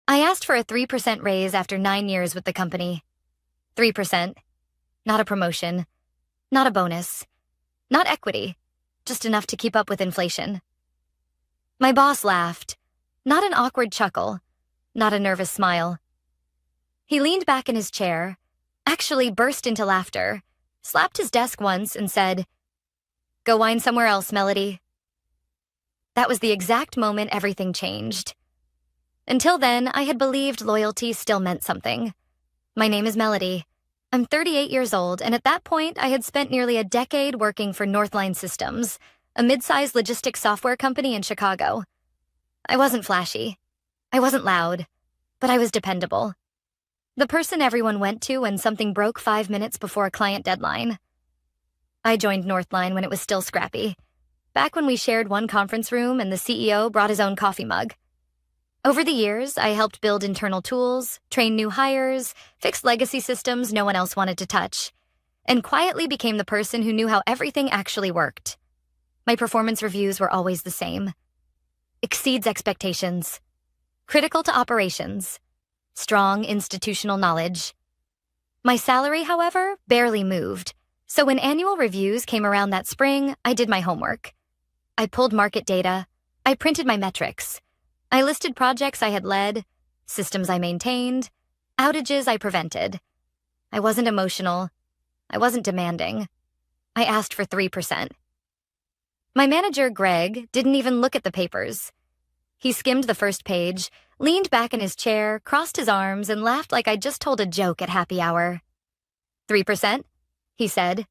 I asked for a 3% raise after 9 years with the company. 3%. Not a promotion. Not a bonus. Not equity. Just enough to keep up with inflation. My boss laughed. Not an awkward chuckle. Not a nervous smile. He leaned back in his chair, actually burst into laughter, slapped his desk once and said, "Go whine somewhere else, Melody." That was the exact moment everything changed. Until then, I had believed loyalty still meant something. My name is Melody. I'm 38 years old, and at that point, I had spent nearly a decade working for Northline Systems, a mid-sized logistics software company in Chicago. I wasn't flashy. I wasn't loud, but I was dependable. The person everyone went to when something broke 5 minutes before a client deadline. I joined Northline when it was still scrappy, back when we shared one conference room and the CEO brought his own coffee mug. Over the years, I helped build internal tools, train new hires, fix legacy systems no one else wanted to touch, and quietly became the person who knew how everything actually worked. My performance reviews were always the same. Exceeds expectations. Critical to operations. Strong institutional knowledge. My salary, however, barely moved, so when annual reviews came around that spring, I did my homework. I pulled market data. I printed my metrics. I listed projects I had led, systems I maintained, outages I prevented. I wasn't emotional. I wasn't demanding. I asked for 3%. My manager, Greg, didn't even look at the papers. He skimmed the first page, leaned back in his chair, crossed his arms, and laughed like I'd just told a joke at happy hour. 3%, he said.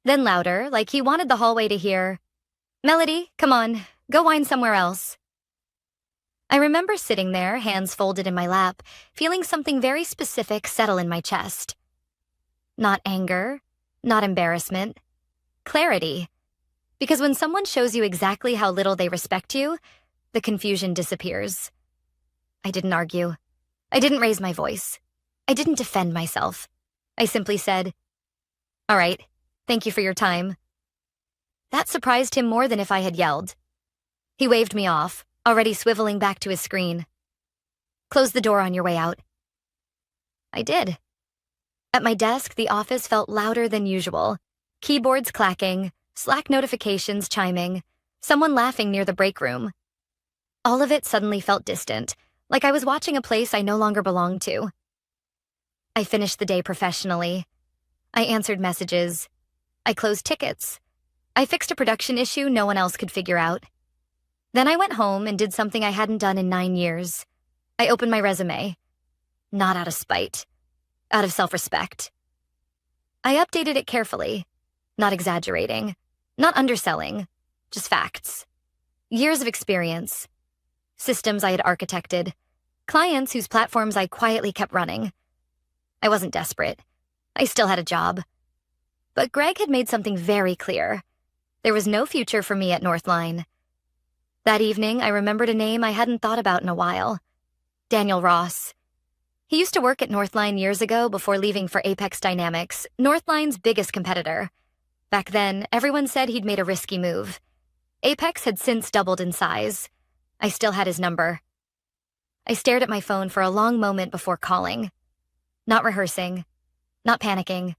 Then louder, like he wanted the hallway to hear, "Melody, come on, go whine somewhere else." I remember sitting there, hands folded in my lap, feeling something very specific settle in my chest. Not anger, not embarrassment, clarity. Because when someone shows you exactly how little they respect you, the confusion disappears. I didn't argue. I didn't raise my voice. I didn't defend myself. I simply said, "All right, thank you for your time." That surprised him more than if I had yelled. He waved me off, already swiveling back to his screen. "Close the door on your way out." I did. At my desk, the office felt louder than usual. Keyboards clacking, Slack notifications chiming, someone laughing near the break room. All of it suddenly felt distant, like I was watching a place I no longer belonged to. I finished the day professionally. I answered messages. I closed tickets. I fixed a production issue no one else could figure out. Then I went home and did something I hadn't done in 9 years. I opened my resume. Not out of spite. Out of self-respect. I updated it carefully. Not exaggerating. Not underselling. Just facts. Years of experience. Systems I had architected. Clients whose platforms I quietly kept running. I wasn't desperate. I still had a job. But Greg had made something very clear. There was no future for me at Northline. That evening, I remembered a name I hadn't thought about in a while. Daniel Ross. He used to work at Northline years ago before leaving for Apex Dynamics, Northline's biggest competitor. Back then, everyone said he'd made a risky move. Apex had since doubled in size. I still had his number. I stared at my phone for a long moment before calling. Not rehearsing. Not panicking.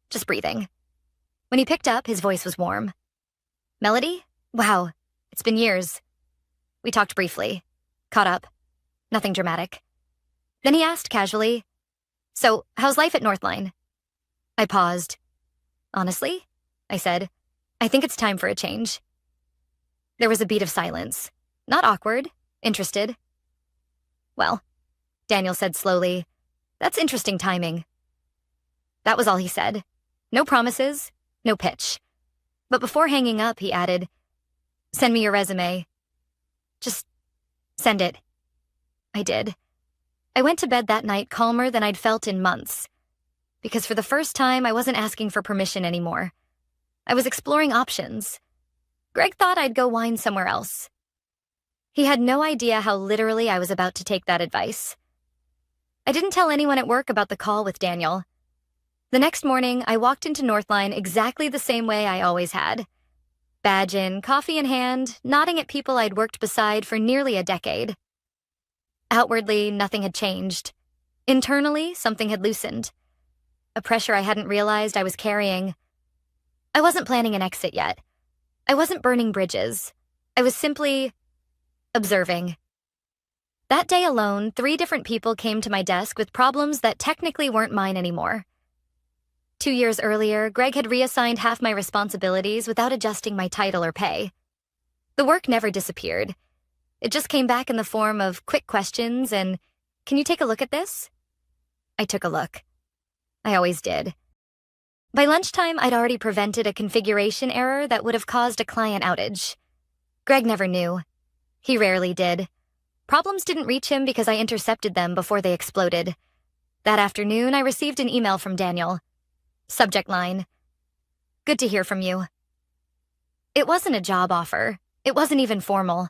Just breathing. When he picked up, his voice was warm. "Melody? Wow, it's been years." We talked briefly. Caught up. Nothing dramatic. Then he asked casually, "So, how's life at Northline?" I paused. "Honestly," I said, "I think it's time for a change." There was a beat of silence. Not awkward, interested. "Well," Daniel said slowly, "that's interesting timing." That was all he said. No promises, no pitch. But before hanging up, he added, "Send me your resume. Just send it." I did. I went to bed that night calmer than I'd felt in months. Because for the first time, I wasn't asking for permission anymore. I was exploring options. Greg thought I'd go whine somewhere else. He had no idea how literally I was about to take that advice. I didn't tell anyone at work about the call with Daniel. The next morning, I walked into Northline exactly the same way I always had. Badge in, coffee in hand, nodding at people I'd worked beside for nearly a decade. Outwardly, nothing had changed. Internally, something had loosened. A pressure I hadn't realized I was carrying. I wasn't planning an exit yet. I wasn't burning bridges. I was simply observing. That day alone, 3 different people came to my desk with problems that technically weren't mine anymore. 2 years earlier, Greg had reassigned half my responsibilities without adjusting my title or pay. The work never disappeared. It just came back in the form of quick questions and, "Can you take a look at this?" I took a look. I always did. By lunchtime, I'd already prevented a configuration error that would have caused a client outage. Greg never knew. He rarely did. Problems didn't reach him because I intercepted them before they exploded. That afternoon, I received an email from Daniel. Subject line: "Good to hear from you." It wasn't a job offer. It wasn't even formal.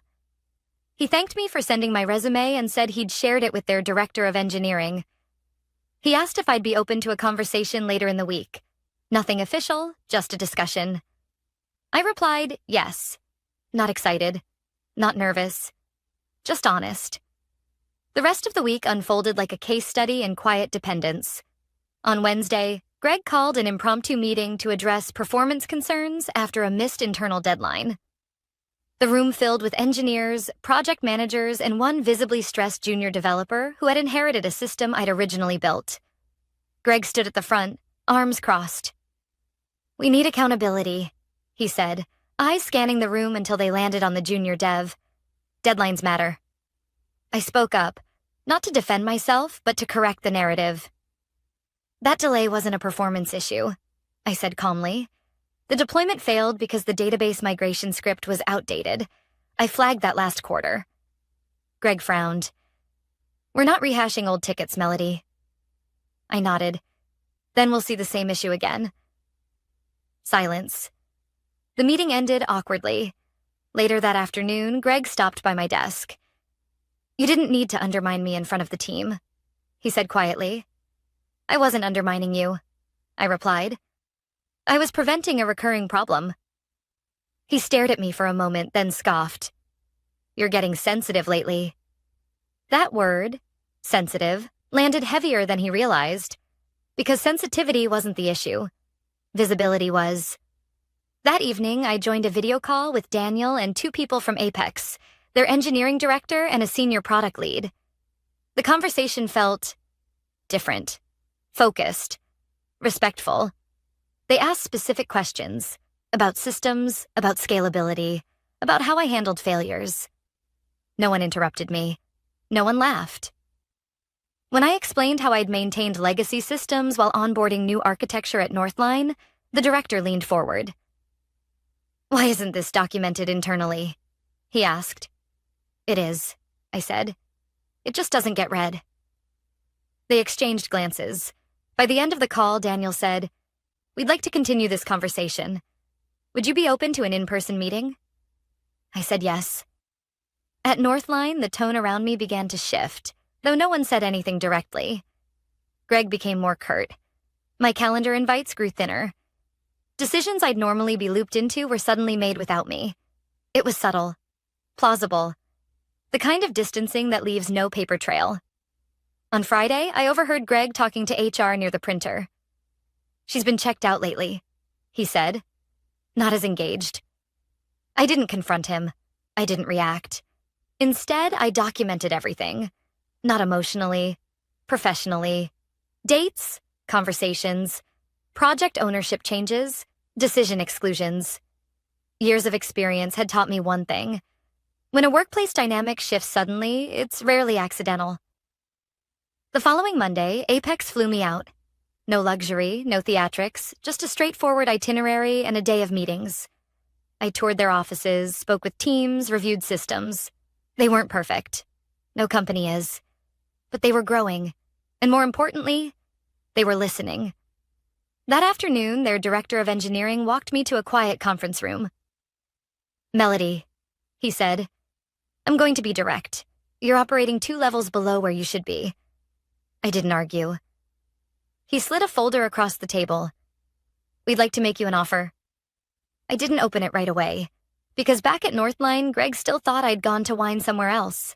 He thanked me for sending my resume and said he'd shared it with their director of engineering. He asked if I'd be open to a conversation later in the week. Nothing official, just a discussion. I replied, yes. Not excited. Not nervous. Just honest. The rest of the week unfolded like a case study in quiet dependence. On Wednesday, Greg called an impromptu meeting to address performance concerns after a missed internal deadline. The room filled with engineers, project managers, and one visibly stressed junior developer who had inherited a system I'd originally built. Greg stood at the front, arms crossed. "We need accountability," he said, eyes scanning the room until they landed on the junior dev. "Deadlines matter." I spoke up, not to defend myself, but to correct the narrative. "That delay wasn't a performance issue," I said calmly. "The deployment failed because the database migration script was outdated. I flagged that last quarter." Greg frowned. "We're not rehashing old tickets, Melody." I nodded. "Then we'll see the same issue again." Silence. The meeting ended awkwardly. Later that afternoon, Greg stopped by my desk. "You didn't need to undermine me in front of the team," he said quietly. "I wasn't undermining you," I replied. "I was preventing a recurring problem." He stared at me for a moment, then scoffed. "You're getting sensitive lately." That word, sensitive, landed heavier than he realized, because sensitivity wasn't the issue. Visibility was. That evening, I joined a video call with Daniel and 2 people from Apex, their engineering director and a senior product lead. The conversation felt different, focused, respectful. They asked specific questions about systems, about scalability, about how I handled failures. No one interrupted me. No one laughed. When I explained how I'd maintained legacy systems while onboarding new architecture at Northline, the director leaned forward. "Why isn't this documented internally?" he asked. "It is," I said. "It just doesn't get read." They exchanged glances. By the end of the call, Daniel said, "We'd like to continue this conversation. Would you be open to an in-person meeting?" I said yes. At Northline, the tone around me began to shift, though no one said anything directly. Greg became more curt. My calendar invites grew thinner. Decisions I'd normally be looped into were suddenly made without me. It was subtle, plausible, the kind of distancing that leaves no paper trail. On Friday, I overheard Greg talking to HR near the printer. "She's been checked out lately," he said, not as engaged. I didn't confront him. I didn't react. Instead, I documented everything. Not emotionally, professionally. Dates, conversations, project ownership changes, decision exclusions. Years of experience had taught me one thing. When a workplace dynamic shifts suddenly, it's rarely accidental. The following Monday, Apex flew me out. No luxury, no theatrics, just a straightforward itinerary and a day of meetings. I toured their offices, spoke with teams, reviewed systems. They weren't perfect. No company is. But they were growing. And more importantly, they were listening. That afternoon, their director of engineering walked me to a quiet conference room. "Melody," he said, "I'm going to be direct. You're operating 2 levels below where you should be." I didn't argue. He slid a folder across the table. "We'd like to make you an offer." I didn't open it right away, because back at Northline, Greg still thought I'd gone to Whine somewhere else.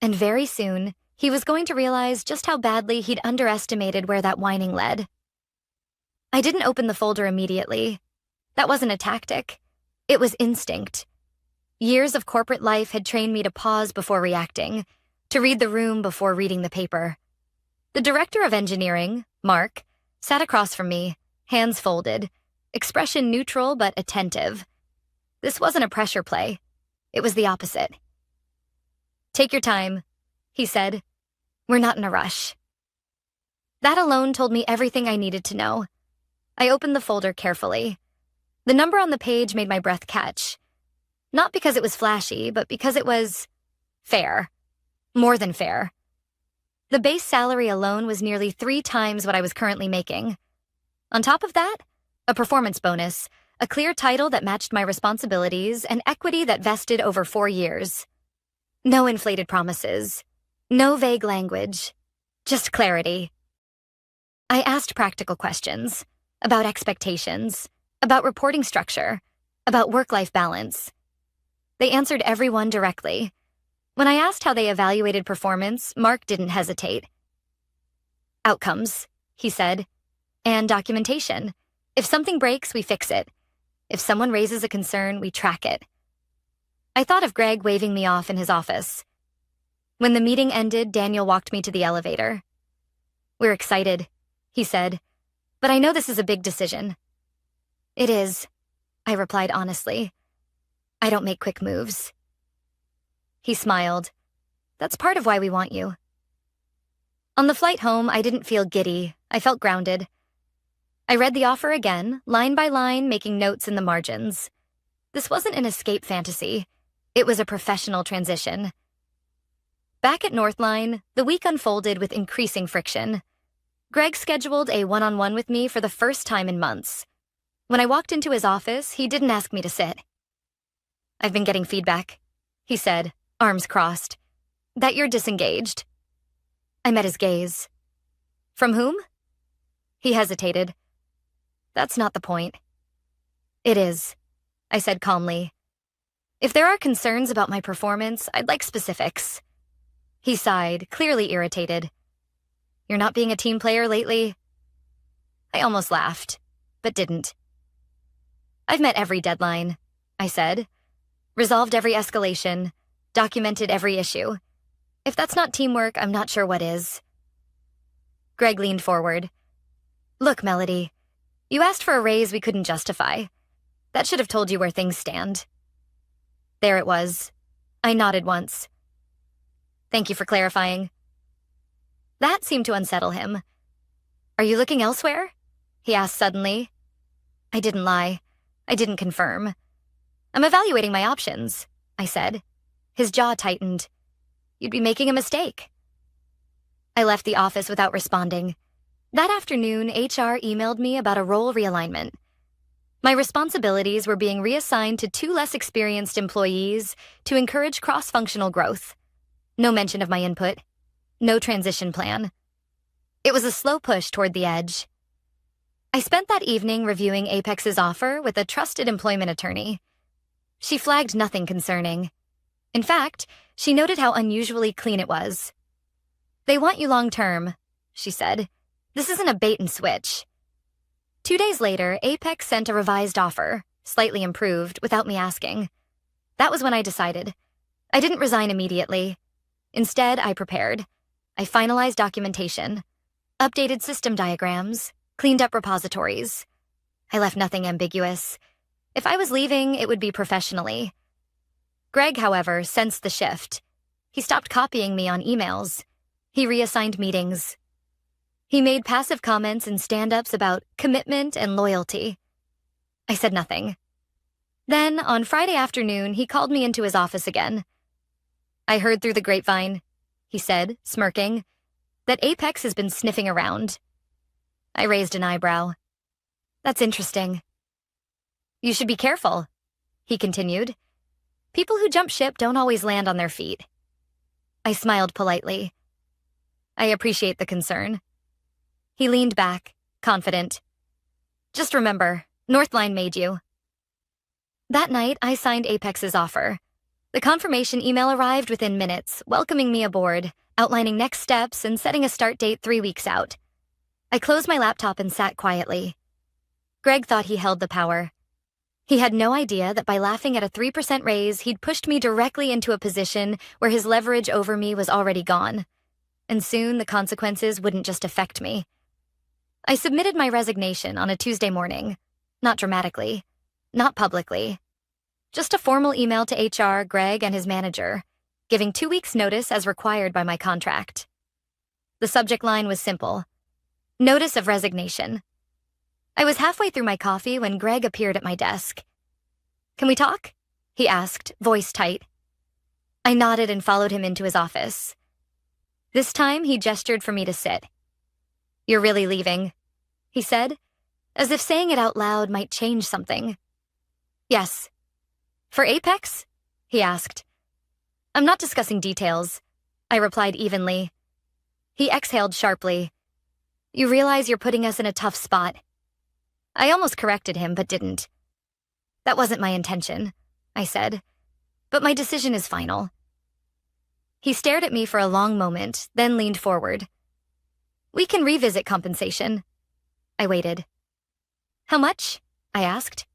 And very soon, he was going to realize just how badly he'd underestimated where that whining led. I didn't open the folder immediately. That wasn't a tactic. It was instinct. Years of corporate life had trained me to pause before reacting, to read the room before reading the paper. The director of engineering, Mark, sat across from me, hands folded, expression neutral but attentive. This wasn't a pressure play. It was the opposite. "Take your time," he said. "We're not in a rush." That alone told me everything I needed to know. I opened the folder carefully. The number on the page made my breath catch. Not because it was flashy, but because it was fair. More than fair. The base salary alone was nearly 3 times what I was currently making. On top of that, a performance bonus, a clear title that matched my responsibilities, and equity that vested over 4 years. No inflated promises. No vague language. Just clarity. I asked practical questions about expectations, about reporting structure, about work-life balance. They answered every one directly. When I asked how they evaluated performance, Mark didn't hesitate. "Outcomes," he said, "and documentation. If something breaks, we fix it. If someone raises a concern, we track it." I thought of Greg waving me off in his office. When the meeting ended, Daniel walked me to the elevator. "We're excited," he said, "but I know this is a big decision." "It is," I replied honestly. "I don't make quick moves." He smiled. "That's part of why we want you." On the flight home, I didn't feel giddy. I felt grounded. I read the offer again, line by line, making notes in the margins. This wasn't an escape fantasy. It was a professional transition. Back at Northline, the week unfolded with increasing friction. Greg scheduled a one-on-one with me for the first time in months. When I walked into his office, he didn't ask me to sit. "I've been getting feedback," he said, arms crossed, "that you're disengaged." I met his gaze. "From whom?" He hesitated. "That's not the point." "It is," I said calmly. "If there are concerns about my performance, I'd like specifics." He sighed, clearly irritated. "You're not being a team player lately?" I almost laughed, but didn't. "I've met every deadline," I said. "Resolved every escalation, documented every issue. If that's not teamwork, I'm not sure what is." Greg leaned forward. "Look, Melody, you asked for a raise we couldn't justify. That should have told you where things stand." There it was. I nodded once. "Thank you for clarifying." That seemed to unsettle him. "Are you looking elsewhere?" he asked suddenly. I didn't lie. I didn't confirm. "I'm evaluating my options," I said. His jaw tightened. "You'd be making a mistake." I left the office without responding. That afternoon, HR emailed me about a role realignment. My responsibilities were being reassigned to 2 less experienced employees to encourage cross-functional growth. No mention of my input. No transition plan. It was a slow push toward the edge. I spent that evening reviewing Apex's offer with a trusted employment attorney. She flagged nothing concerning. In fact, she noted how unusually clean it was. "They want you long-term," she said. "This isn't a bait and switch." 2 days later, Apex sent a revised offer, slightly improved, without me asking. That was when I decided. I didn't resign immediately. Instead, I prepared. I finalized documentation, updated system diagrams, cleaned up repositories. I left nothing ambiguous. If I was leaving, it would be professionally. Greg, however, sensed the shift. He stopped copying me on emails. He reassigned meetings. He made passive comments and stand-ups about commitment and loyalty. I said nothing. Then, on Friday afternoon, he called me into his office again. "I heard through the grapevine," he said, smirking, "that Apex has been sniffing around." I raised an eyebrow. "That's interesting." "You should be careful," he continued. "People who jump ship don't always land on their feet." I smiled politely. "I appreciate the concern." He leaned back, confident. "Just remember, Northline made you." That night, I signed Apex's offer. The confirmation email arrived within minutes, welcoming me aboard, outlining next steps and setting a start date 3 weeks out. I closed my laptop and sat quietly. Greg thought he held the power. He had no idea that by laughing at a 3% raise, he'd pushed me directly into a position where his leverage over me was already gone. And soon the consequences wouldn't just affect me. I submitted my resignation on a Tuesday morning. Not dramatically. Not publicly. Just a formal email to HR, Greg, and his manager, giving 2 weeks' notice as required by my contract. The subject line was simple. Notice of resignation. I was halfway through my coffee when Greg appeared at my desk. "Can we talk?" he asked, voice tight. I nodded and followed him into his office. This time, he gestured for me to sit. "You're really leaving," he said, as if saying it out loud might change something. "Yes." "For Apex?" he asked. "I'm not discussing details," I replied evenly. He exhaled sharply. "You realize you're putting us in a tough spot." I almost corrected him, but didn't. "That wasn't my intention," I said, "but my decision is final." He stared at me for a long moment, then leaned forward. "We can revisit compensation." I waited. "How much?" I asked.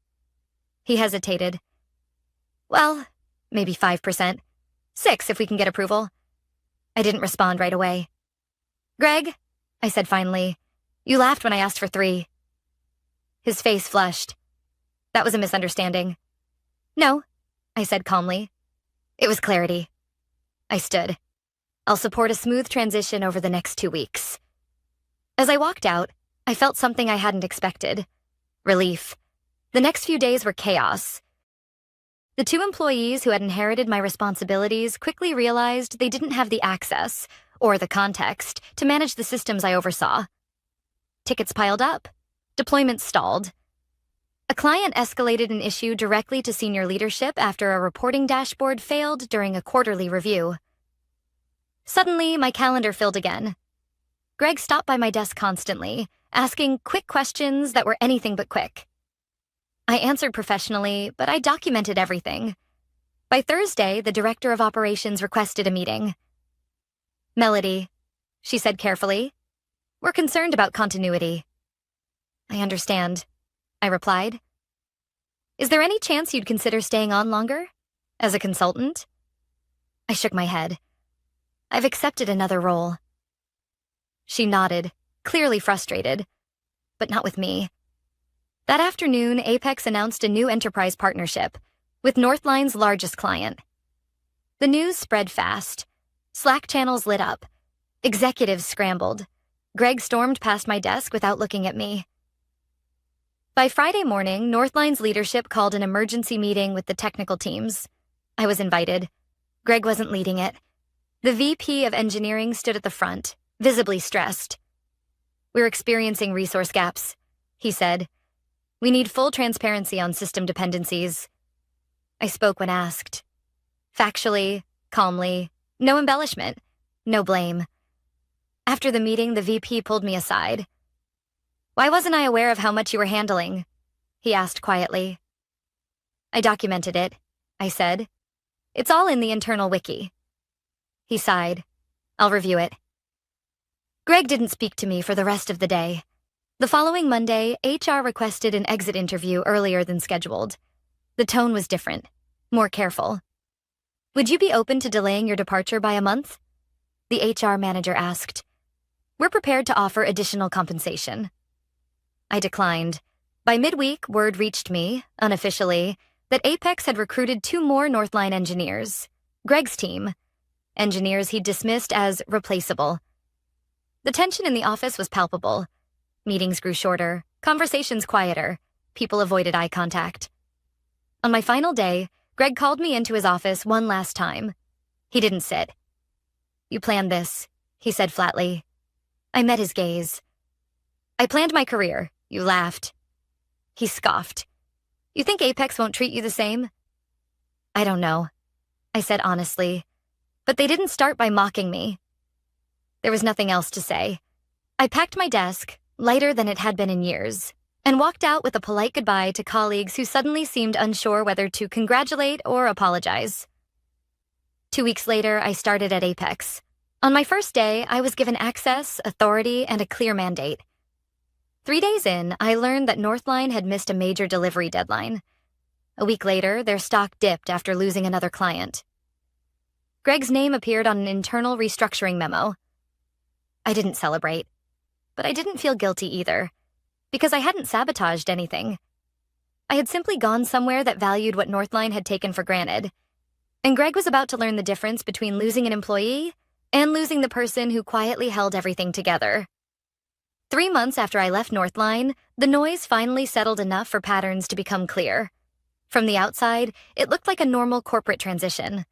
He hesitated. "Well, maybe 5%. 6% if we can get approval." I didn't respond right away. "Greg," I said finally, "you laughed when I asked for 3%. His face flushed. "That was a misunderstanding." "No," I said calmly. "It was clarity." I stood. "I'll support a smooth transition over the next 2 weeks." As I walked out, I felt something I hadn't expected. Relief. The next few days were chaos. The 2 employees who had inherited my responsibilities quickly realized they didn't have the access, or the context, to manage the systems I oversaw. Tickets piled up. Deployments stalled. A client escalated an issue directly to senior leadership after a reporting dashboard failed during a quarterly review. Suddenly, my calendar filled again. Greg stopped by my desk constantly, asking quick questions that were anything but quick. I answered professionally, but I documented everything. By Thursday, the director of operations requested a meeting. "Melody," she said carefully, "we're concerned about continuity." "I understand," I replied. "Is there any chance you'd consider staying on longer? As a consultant?" I shook my head. "I've accepted another role." She nodded, clearly frustrated, but not with me. That afternoon, Apex announced a new enterprise partnership with Northline's largest client. The news spread fast. Slack channels lit up. Executives scrambled. Greg stormed past my desk without looking at me. By Friday morning, Northline's leadership called an emergency meeting with the technical teams. I was invited. Greg wasn't leading it. The VP of engineering stood at the front, visibly stressed. "We're experiencing resource gaps," he said. "We need full transparency on system dependencies." I spoke when asked. Factually, calmly, no embellishment, no blame. After the meeting, the VP pulled me aside. "Why wasn't I aware of how much you were handling?" he asked quietly. "I documented it," I said. "It's all in the internal wiki." He sighed. "I'll review it." Greg didn't speak to me for the rest of the day. The following Monday, HR requested an exit interview earlier than scheduled. The tone was different, more careful. "Would you be open to delaying your departure by a month?" the HR manager asked. "We're prepared to offer additional compensation." I declined. By midweek, word reached me, unofficially, that Apex had recruited 2 more Northline engineers, Greg's team, engineers he'd dismissed as replaceable. The tension in the office was palpable. Meetings grew shorter, conversations quieter, people avoided eye contact. On my final day, Greg called me into his office one last time. He didn't sit. "You planned this," he said flatly. I met his gaze. "I planned my career. You laughed." He scoffed. "You think Apex won't treat you the same?" "I don't know," I said honestly. "But they didn't start by mocking me." There was nothing else to say. I packed my desk, lighter than it had been in years, and walked out with a polite goodbye to colleagues who suddenly seemed unsure whether to congratulate or apologize. 2 weeks later, I started at Apex. On my first day, I was given access, authority, and a clear mandate. 3 days in, I learned that Northline had missed a major delivery deadline. A week later, their stock dipped after losing another client. Greg's name appeared on an internal restructuring memo. I didn't celebrate, but I didn't feel guilty either, because I hadn't sabotaged anything. I had simply gone somewhere that valued what Northline had taken for granted, and Greg was about to learn the difference between losing an employee and losing the person who quietly held everything together. 3 months after I left Northline, the noise finally settled enough for patterns to become clear. From the outside, it looked like a normal corporate transition.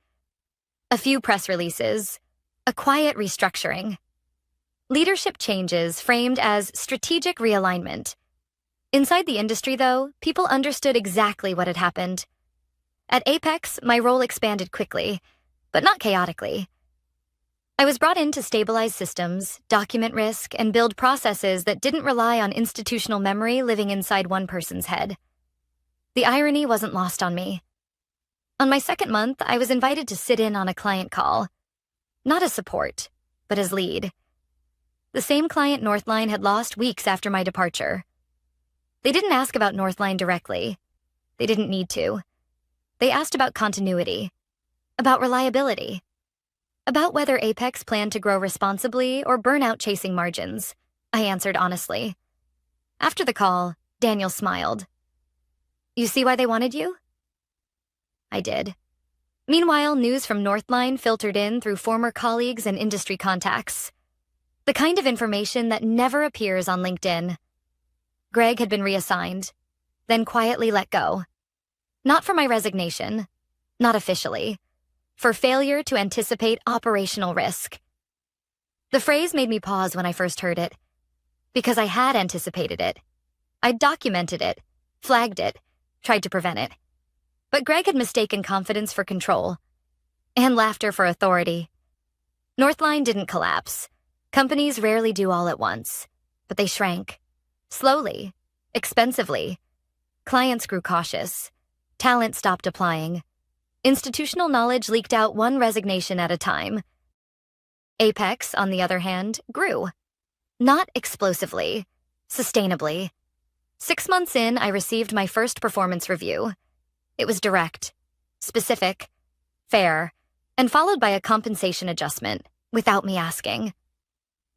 A few press releases, a quiet restructuring. Leadership changes framed as strategic realignment. Inside the industry, though, people understood exactly what had happened. At Apex, my role expanded quickly, but not chaotically. I was brought in to stabilize systems, document risk, and build processes that didn't rely on institutional memory living inside one person's head. The irony wasn't lost on me. On my second month, I was invited to sit in on a client call. Not as support, but as lead. The same client Northline had lost weeks after my departure. They didn't ask about Northline directly. They didn't need to. They asked about continuity, about reliability, about whether Apex planned to grow responsibly or burn out chasing margins. I answered honestly. After the call, Daniel smiled. You see why they wanted you? I did. Meanwhile, news from Northline filtered in through former colleagues and industry contacts. The kind of information that never appears on LinkedIn. Greg had been reassigned, then quietly let go. Not for my resignation, not officially, for failure to anticipate operational risk. The phrase made me pause when I first heard it, because I had anticipated it. I'd documented it, flagged it, tried to prevent it. But Greg had mistaken confidence for control, and laughter for authority. Northline didn't collapse. Companies rarely do all at once, but they shrank. Slowly, expensively. Clients grew cautious. Talent stopped applying. Institutional knowledge leaked out one resignation at a time. Apex, on the other hand, grew. Not explosively, sustainably. 6 months in, I received my first performance review. It was direct, specific, fair, and followed by a compensation adjustment, without me asking.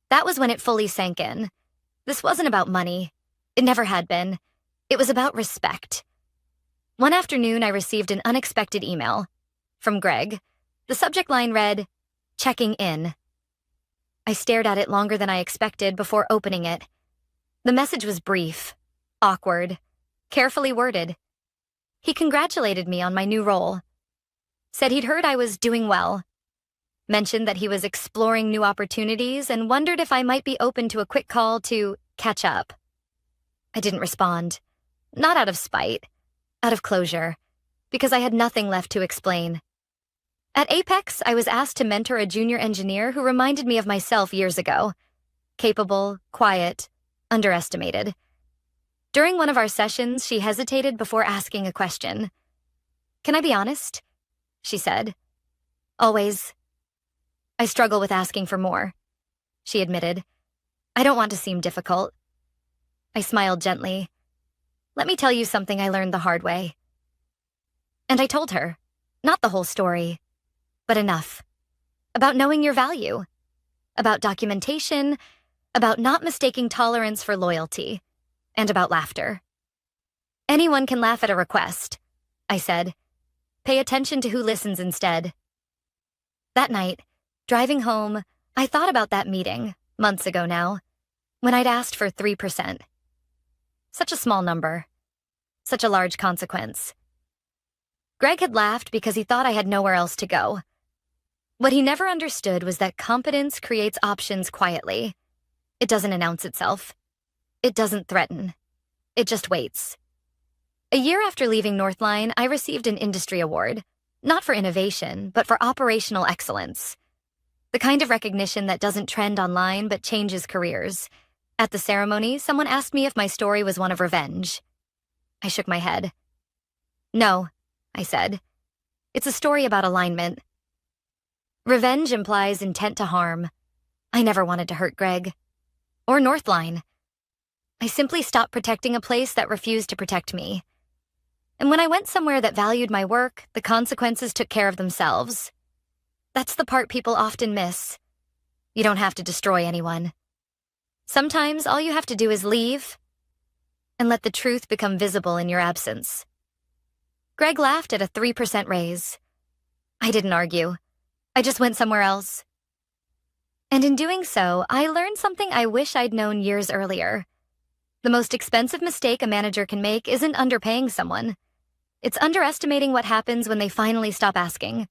That was when it fully sank in. This wasn't about money. It never had been. It was about respect. One afternoon, I received an unexpected email from Greg. The subject line read, "Checking in." I stared at it longer than I expected before opening it. The message was brief, awkward, carefully worded. He congratulated me on my new role. Said he'd heard I was doing well. Mentioned that he was exploring new opportunities and wondered if I might be open to a quick call to catch up. I didn't respond. Not out of spite. Out of closure. Because I had nothing left to explain. At Apex, I was asked to mentor a junior engineer who reminded me of myself years ago. Capable, quiet, underestimated. During one of our sessions, she hesitated before asking a question. "Can I be honest?" she said. "Always. I struggle with asking for more," she admitted. "I don't want to seem difficult." I smiled gently. "Let me tell you something I learned the hard way." And I told her, not the whole story, but enough. About knowing your value. About documentation. About not mistaking tolerance for loyalty. And about laughter. "Anyone can laugh at a request," I said. "Pay attention to who listens instead." That night, driving home, I thought about that meeting, months ago now, when I'd asked for 3%. Such a small number. Such a large consequence. Greg had laughed because he thought I had nowhere else to go. What he never understood was that competence creates options quietly. It doesn't announce itself. It doesn't threaten. It just waits. A year after leaving Northline, I received an industry award, not for innovation, but for operational excellence. The kind of recognition that doesn't trend online but changes careers. At the ceremony, someone asked me if my story was one of revenge. I shook my head. "No," I said. "It's a story about alignment." Revenge implies intent to harm. I never wanted to hurt Greg. Or Northline. I simply stopped protecting a place that refused to protect me. And when I went somewhere that valued my work, the consequences took care of themselves. That's the part people often miss. You don't have to destroy anyone. Sometimes all you have to do is leave and let the truth become visible in your absence. Greg laughed at a 3% raise. I didn't argue. I just went somewhere else. And in doing so, I learned something I wish I'd known years earlier. The most expensive mistake a manager can make isn't underpaying someone. It's underestimating what happens when they finally stop asking.